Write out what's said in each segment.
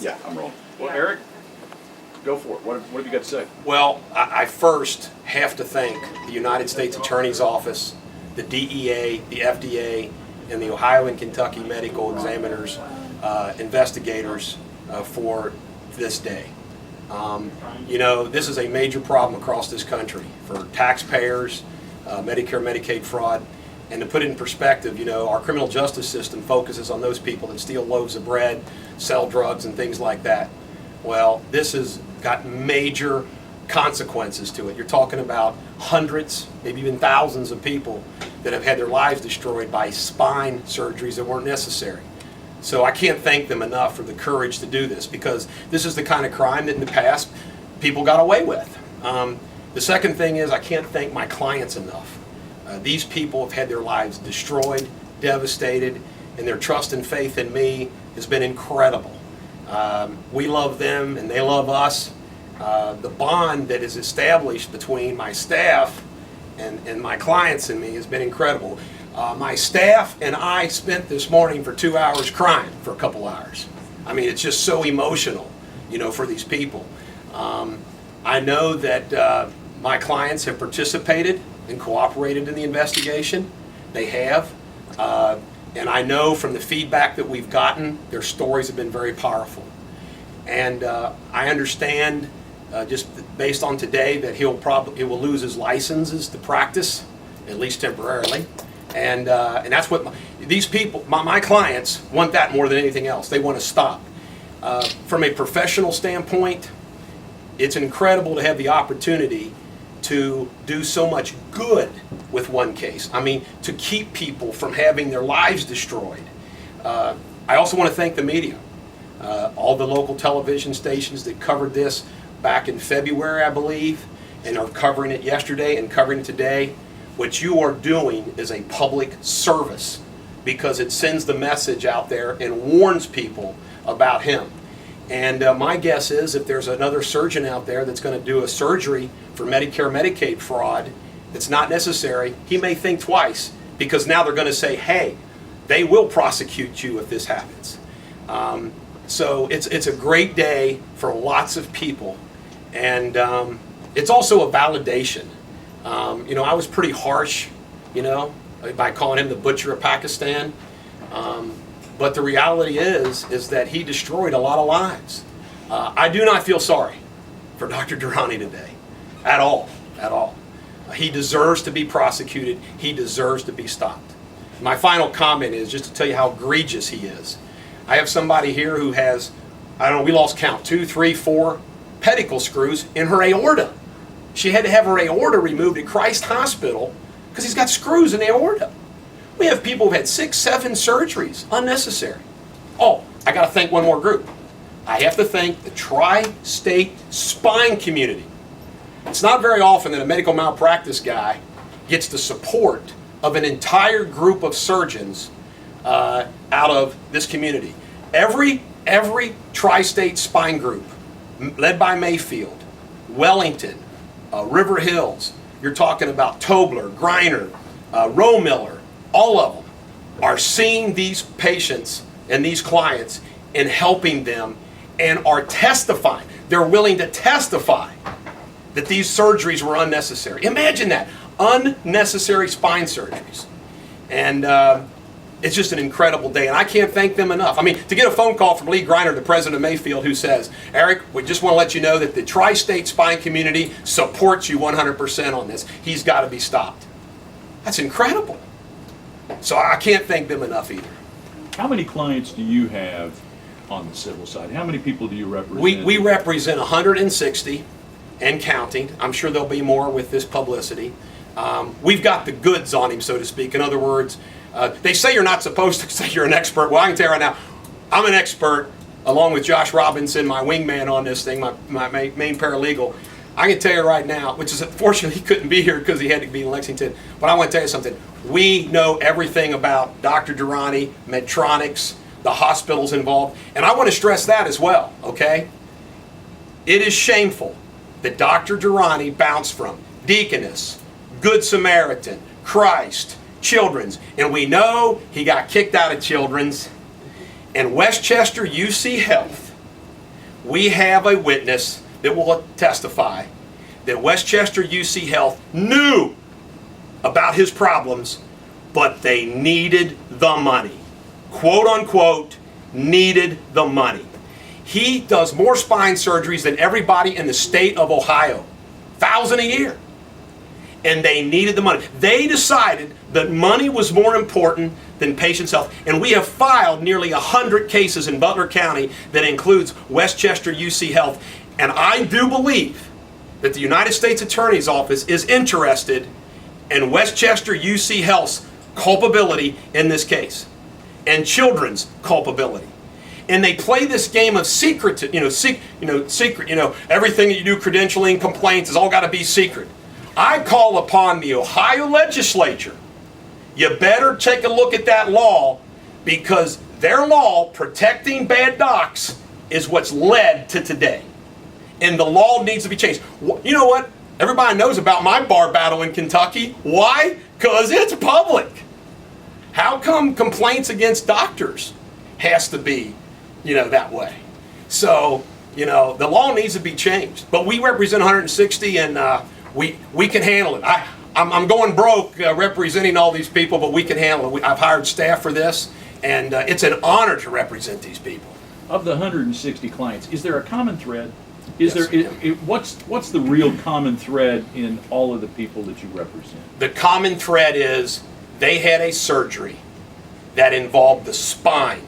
Yeah, I'm rolling. Well, Eric, go for it. What have you got to say? Well, I first have to thank the United States Attorney's Office, the DEA, the FDA, and the Ohio and Kentucky medical examiners, investigators for this day. You know, this is a major problem across this country for taxpayers, Medicare, Medicaid fraud. And to put it in perspective, you know, our criminal justice system focuses on those people that steal loaves of bread, sell drugs, and things like that. Well, this has got major consequences to it. You're talking about hundreds, maybe even thousands of people that have had their lives destroyed by spine surgeries that weren't necessary. So I can't thank them enough for the courage to do this, because this is the kind of crime that in the past people got away with. The second thing is, I can't thank my clients enough. These people have had their lives destroyed, devastated, and their trust and faith in me has been incredible. We love them and they love us. The bond that is established between my staff and my clients and me has been incredible. My staff and I spent this morning for 2 hours crying for a couple hours. I mean, it's just so emotional, you know, for these people. I know that my clients have participated and cooperated in the investigation. They have. And I know from the feedback that we've gotten, their stories have been very powerful. And I understand, just based on today, that he will lose his licenses to practice, at least temporarily. And that's what these people, my clients, want that more than anything else. They want to stop. From a professional standpoint, it's incredible to have the opportunity to do so much good with one case. I mean, to keep people from having their lives destroyed. I also want to thank the media. All the local television stations that covered this back in February, I believe, and are covering it yesterday and covering it today. What you are doing is a public service, because it sends the message out there and warns people about him. And my guess is, if there's another surgeon out there that's going to do a surgery for Medicare, Medicaid fraud that's not necessary, he may think twice, because now they're going to say, hey, they will prosecute you if this happens. So it's a great day for lots of people. And it's also a validation. You know, I was pretty harsh, you know, by calling him the butcher of Pakistan. But the reality is that he destroyed a lot of lives. I do not feel sorry for Dr. Durrani today, at all, at all. He deserves to be prosecuted. He deserves to be stopped. My final comment is just to tell you how egregious he is. I have somebody here who has, I don't know, we lost count, 2, 3, 4 pedicle screws in her aorta. She had to have her aorta removed at Christ Hospital because he's got screws in the aorta. We have people who've had 6, 7 surgeries, unnecessary. Oh, I got to thank one more group. I have to thank the tri-state spine community. It's not very often that a medical malpractice guy gets the support of an entire group of surgeons out of this community. Every tri-state spine group, led by Mayfield, Wellington, River Hills, you're talking about Tobler, Griner, Roemiller, all of them are seeing these patients and these clients and helping them, and are testifying. They're willing to testify that these surgeries were unnecessary. Imagine that, unnecessary spine surgeries. And it's just an incredible day, and I can't thank them enough. I mean, to get a phone call from Lee Griner, the president of Mayfield, who says, Eric, we just want to let you know that the tri-state spine community supports you 100% on this. He's got to be stopped. That's incredible. So I can't thank them enough either. How many clients do you have on the civil side? How many people do you represent? We represent 160 and counting. I'm sure there'll be more with this publicity. We've got the goods on him, so to speak. In other words, they say you're not supposed to say you're an expert. Well, I can tell you right now, I'm an expert, along with Josh Robinson, my wingman on this thing, my main paralegal. I can tell you right now, which is unfortunately he couldn't be here because he had to be in Lexington, but I want to tell you something. We know everything about Dr. Durrani, Medtronics, the hospitals involved, and I want to stress that as well, okay? It is shameful that Dr. Durrani bounced from Deaconess, Good Samaritan, Christ, Children's, and we know he got kicked out of Children's, and Westchester UC Health we have a witness that will testify that Westchester UC Health knew about his problems, but they needed the money. Quote unquote, needed the money. He does more spine surgeries than everybody in the state of Ohio, 1,000 a year. And they needed the money. They decided that money was more important than patients' health. And we have filed nearly 100 cases in Butler County that includes Westchester UC Health. And I do believe that the United States Attorney's Office is interested in Westchester UC Health's culpability in this case, and children's culpability. And they play this game of secret, secret, everything that you do, credentialing, complaints, has all got to be secret. I call upon the Ohio legislature, you better take a look at that law, because their law protecting bad docs is what's led to today. And the law needs to be changed. You know what? Everybody knows about my bar battle in Kentucky. Why? Because it's public. How come complaints against doctors has to be, that way? So, the law needs to be changed. But we represent 160, and we can handle it. I'm going broke representing all these people, but we can handle it. I've hired staff for this, and it's an honor to represent these people. Of the 160 clients, is there a common thread? Yes. What's the real common thread in all of the people that you represent? The common thread is they had a surgery that involved the spine.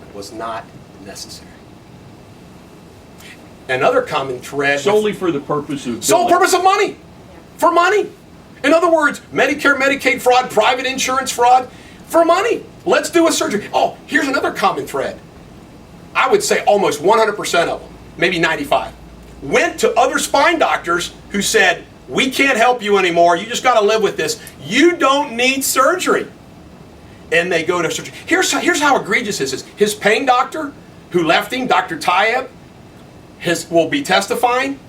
It was not necessary. Another common thread solely for the purpose of sole purpose of money. For money. In other words, Medicare, Medicaid fraud, private insurance fraud, for money. Let's do a surgery. Oh, here's another common thread. I would say almost 100% of them, maybe 95, went to other spine doctors who said, we can't help you anymore, you just got to live with this, you don't need surgery. And they go to surgery. Here's how egregious this is. His pain doctor who left him, Dr. Tayeb, will be testifying.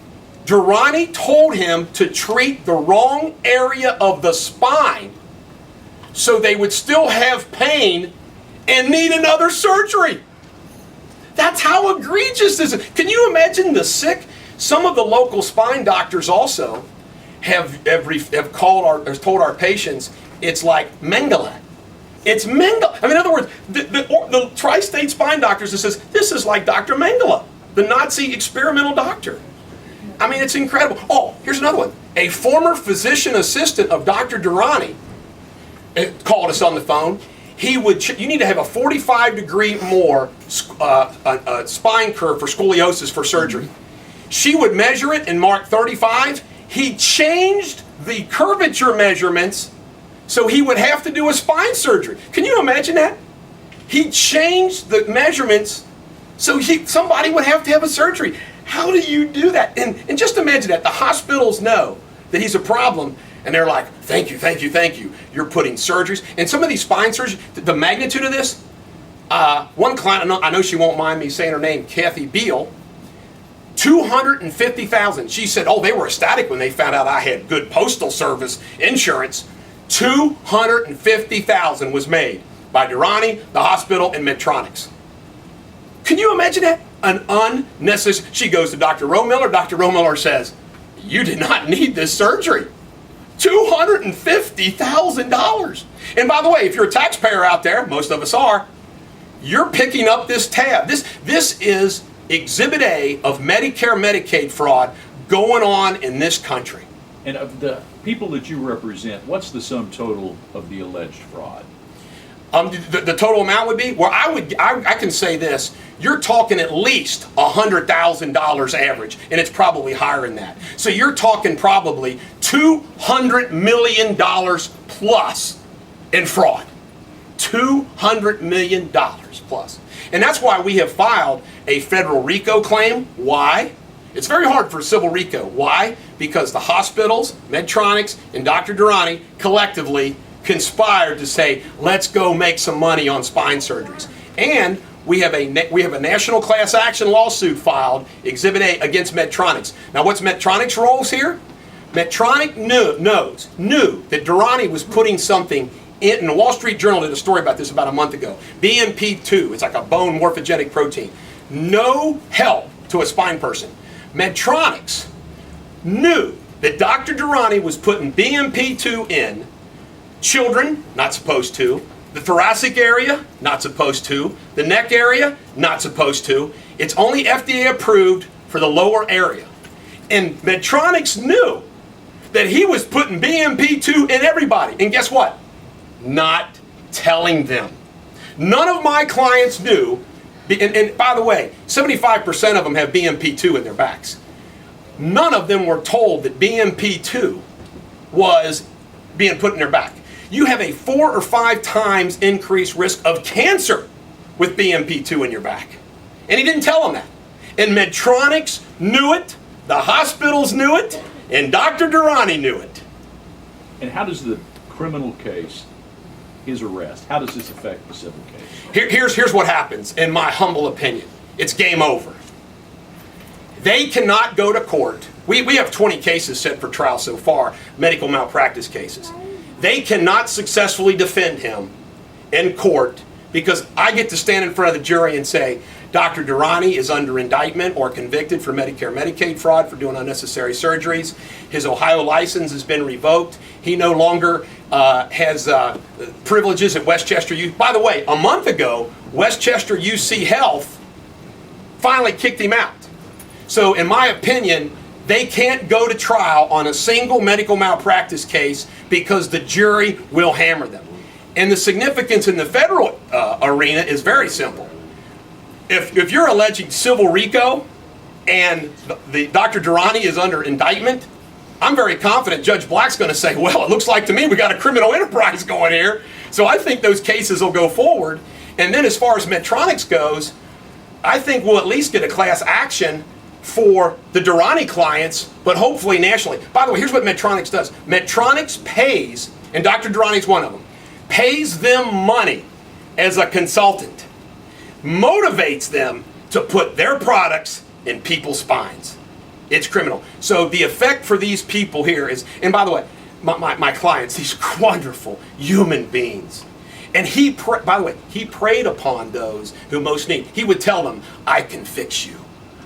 Durrani told him to treat the wrong area of the spine so they would still have pain and need another surgery. That's how egregious this is. Can you imagine the sick? Some of the local spine doctors also have told our patients it's like Mengele. It's Mengele. In other words, the tri-state spine doctors that says this is like Dr. Mengele, the Nazi experimental doctor. I mean, it's incredible. Oh, here's another one. A former physician assistant of Dr. Durrani called us on the phone. You need to have a 45-degree more spine curve for scoliosis for surgery. She would measure it and mark 35. He changed the curvature measurements so he would have to do a spine surgery. Can you imagine that? He changed the measurements so somebody would have to have a surgery. How do you do that? And just imagine that. The hospitals know that he's a problem, and they're like, thank you, thank you, thank you. You're putting surgeries. And some of these spine surgeries, the magnitude of this, one client, I know she won't mind me saying her name, Kathy Beal, $250,000. She said, oh, they were ecstatic when they found out I had good postal service insurance. $250,000 was made by Durrani, the hospital, and Medtronics. Can you imagine that? An unnecessary. She goes to Dr. Romiller. Dr. Romiller says, you did not need this surgery. $250,000. And by the way, if you're a taxpayer out there, most of us are, you're picking up this tab. This is Exhibit A of Medicare, Medicaid fraud going on in this country. And of the people that you represent, what's the sum total of the alleged fraud? The total amount would be, well, I can say this, you're talking at least $100,000 average, and it's probably higher than that. So you're talking probably $200 million plus in fraud. $200 million plus. And that's why we have filed a federal RICO claim. Why? It's very hard for civil RICO. Why? Because the hospitals, Medtronics, and Dr. Durrani collectively conspired to say, let's go make some money on spine surgeries. And we have a national class action lawsuit filed, Exhibit A, against Medtronics. Now, what's Medtronic's roles here? Medtronic knew that Durrani was putting something in the Wall Street Journal did a story about this about a month ago. BMP2, it's like a bone morphogenic protein. no help to a spine person. Medtronic knew that Dr. Durrani was putting BMP2 in children, not supposed to, the thoracic area, not supposed to, the neck area, not supposed to. It's only FDA approved for the lower area. And Medtronic knew that he was putting BMP2 in everybody. And guess what? Not telling them. None of my clients knew, and by the way, 75% of them have BMP2 in their backs. None of them were told that BMP2 was being put in their back. You have a 4 or 5 times increased risk of cancer with BMP2 in your back. And he didn't tell them that. And Medtronic knew it, the hospitals knew it, and Dr. Durrani knew it. And how does the criminal case, his arrest, how does this affect the civil case? Here's what happens, in my humble opinion. It's game over. They cannot go to court. We have 20 cases set for trial so far, medical malpractice cases. They cannot successfully defend him in court because I get to stand in front of the jury and say, Dr. Durrani is under indictment or convicted for Medicare Medicaid fraud for doing unnecessary surgeries. His Ohio license has been revoked. He no longer has privileges at Westchester U. By the way, a month ago, Westchester UC Health finally kicked him out. So in my opinion, they can't go to trial on a single medical malpractice case because the jury will hammer them. And the significance in the federal arena is very simple. If you're alleging civil RICO and the Dr. Durrani is under indictment, I'm very confident Judge Black's going to say, well, it looks like to me we got a criminal enterprise going here. So I think those cases will go forward. And then as far as Medtronic goes, I think we'll at least get a class action for the Durrani clients, but hopefully nationally. By the way, here's what Medtronic does. Medtronic pays, and Dr. Durrani's one of them, pays them money as a consultant, motivates them to put their products in people's spines. It's criminal. So the effect for these people here is, and by the way, my clients, these wonderful human beings. And by the way, he preyed upon those who most need. He would tell them, I can fix you.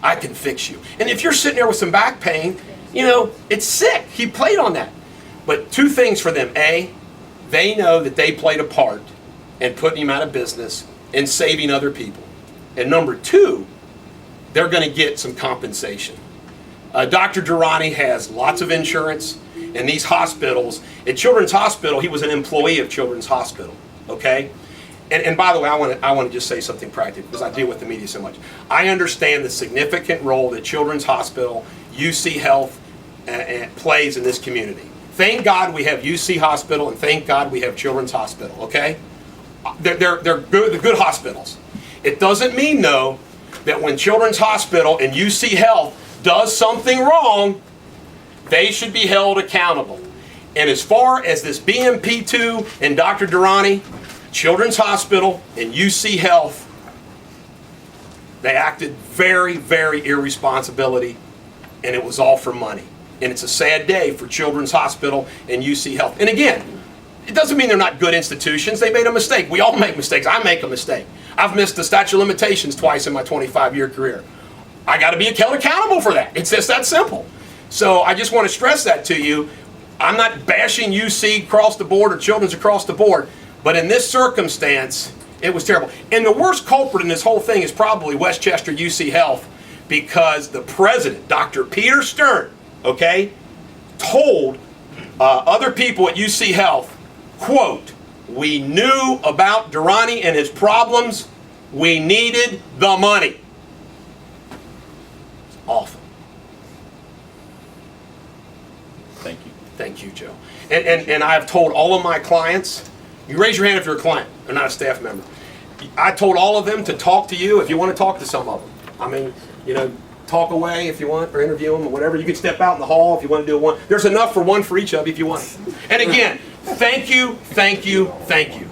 I can fix you. And if you're sitting there with some back pain, you know, it's sick. He played on that. But 2 things for them. A, they know that they played a part in putting him out of business and saving other people. And number 2, they're going to get some compensation. Dr. Durrani has lots of insurance, and these hospitals, at Children's Hospital, he was an employee of Children's Hospital, okay? And by the way, I want to just say something practical because I deal with the media so much. I understand the significant role that Children's Hospital, UC Health plays in this community. Thank God we have UC Hospital and thank God we have Children's Hospital, okay? They're good hospitals. It doesn't mean, though, that when Children's Hospital and UC Health does something wrong, they should be held accountable. And as far as this BMP2 and Dr. Durrani, Children's Hospital and UC Health, they acted very, very irresponsibility, and it was all for money. And it's a sad day for Children's Hospital and UC Health. And again, it doesn't mean they're not good institutions. They made a mistake. We all make mistakes. I make a mistake. I've missed the statute of limitations twice in my 25-year career. I got to be held accountable for that. It's just that simple. So I just want to stress that to you. I'm not bashing UC across the board or Children's across the board. But in this circumstance, it was terrible. And the worst culprit in this whole thing is probably Westchester UC Health because the president, Dr. Peter Stern, okay, told other people at UC Health, quote, we knew about Durrani and his problems. We needed the money. It's awful. Thank you. Thank you, Joe. And I've told all of my clients, you raise your hand if you're a client or not a staff member. I told all of them to talk to you if you want to talk to some of them. I mean, you know, talk away if you want or interview them or whatever. You can step out in the hall if you want to do one. There's enough for one for each of you if you want. And again, thank you, thank you, thank you.